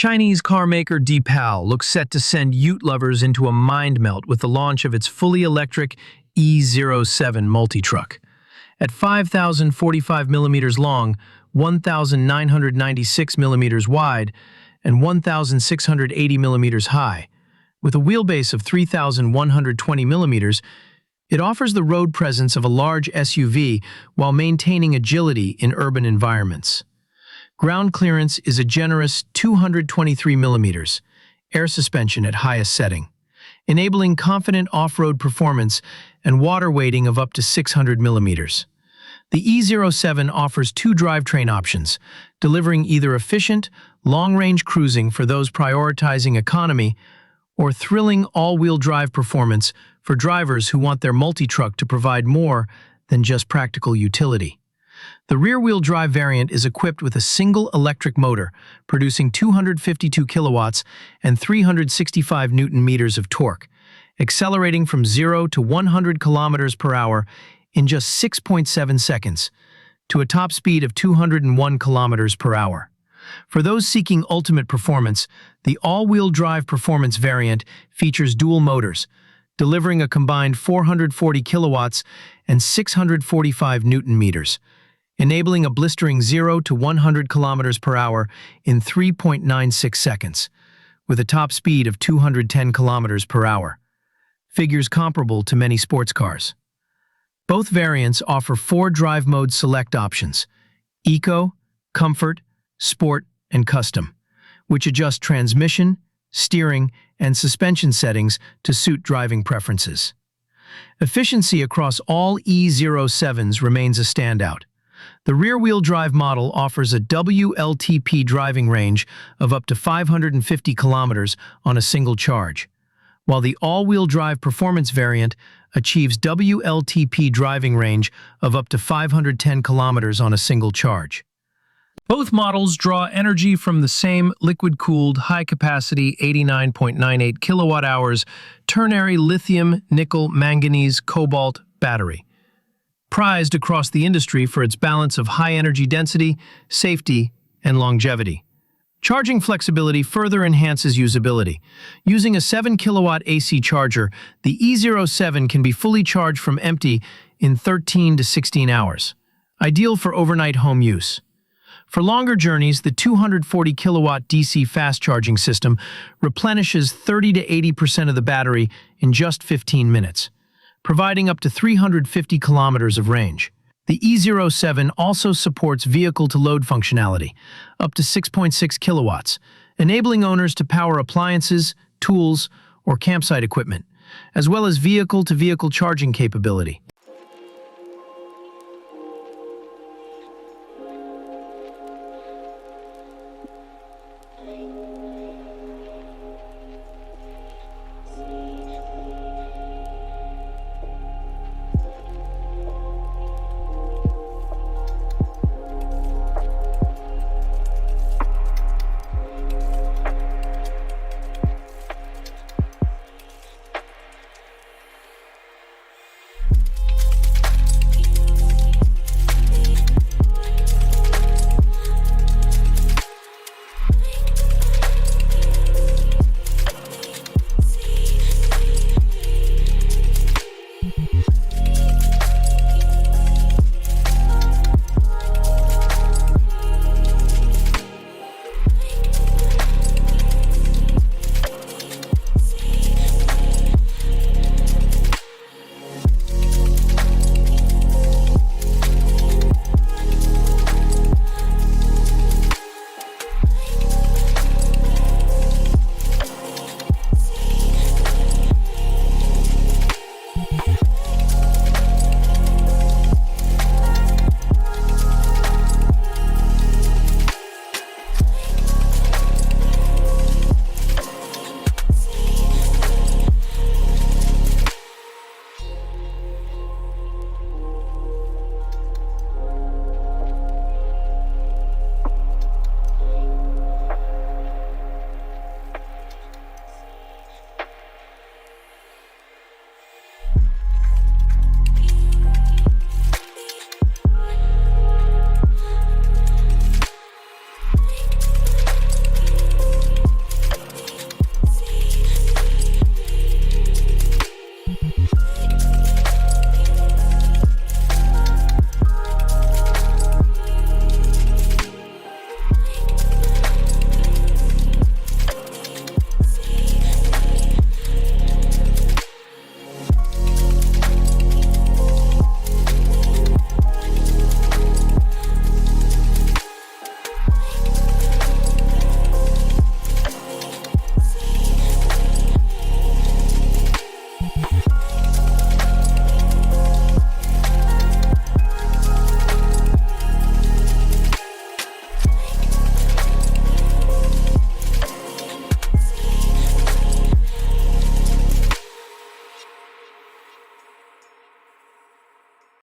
Chinese carmaker Deepal looks set to send ute lovers into a mind melt with the launch of its fully electric E07 Multitruck. At 5,045 millimeters long, 1,996 millimeters wide, and 1,680 millimeters high, with a wheelbase of 3,120 millimeters, it offers the road presence of a large SUV while maintaining agility in urban environments. Ground clearance is a generous 223 millimeters, air suspension at highest setting, enabling confident off-road performance and water weighting of up to 600 millimeters. The E07 offers two drivetrain options, delivering either efficient, long-range cruising for those prioritizing economy or thrilling all-wheel drive performance for drivers who want their multi-truck to provide more than just practical utility. The rear-wheel drive variant is equipped with a single electric motor, producing 252 kilowatts and 365 newton-meters of torque, accelerating from 0 to 100 kilometers per hour in just 6.7 seconds, to a top speed of 201 kilometers per hour. For those seeking ultimate performance, the all-wheel drive performance variant features dual motors, delivering a combined 440 kilowatts and 645 newton-meters, enabling a blistering 0 to 100 kilometers per hour in 3.96 seconds, with a top speed of 210 kilometers per hour. Figures comparable to many sports cars. Both variants offer 4 drive mode select options: Eco, Comfort, Sport, and Custom, which adjust transmission, steering, and suspension settings to suit driving preferences. Efficiency across all E07s remains a standout. The rear-wheel drive model offers a WLTP driving range of up to 550 kilometers on a single charge, while the all-wheel drive performance variant achieves WLTP driving range of up to 510 kilometers on a single charge. Both models draw energy from the same liquid-cooled, high-capacity 89.98 kilowatt-hours ternary lithium, nickel, manganese, cobalt battery, prized across the industry for its balance of high energy density, safety, and longevity. Charging flexibility further enhances usability. Using a 7-kilowatt AC charger, the E07 can be fully charged from empty in 13 to 16 hours, ideal for overnight home use. For longer journeys, the 240-kilowatt DC fast charging system replenishes 30 to 80% of the battery in just 15 minutes, providing up to 350 kilometers of range. The E07 also supports vehicle-to-load functionality, up to 6.6 kilowatts, enabling owners to power appliances, tools, or campsite equipment, as well as vehicle-to-vehicle charging capability.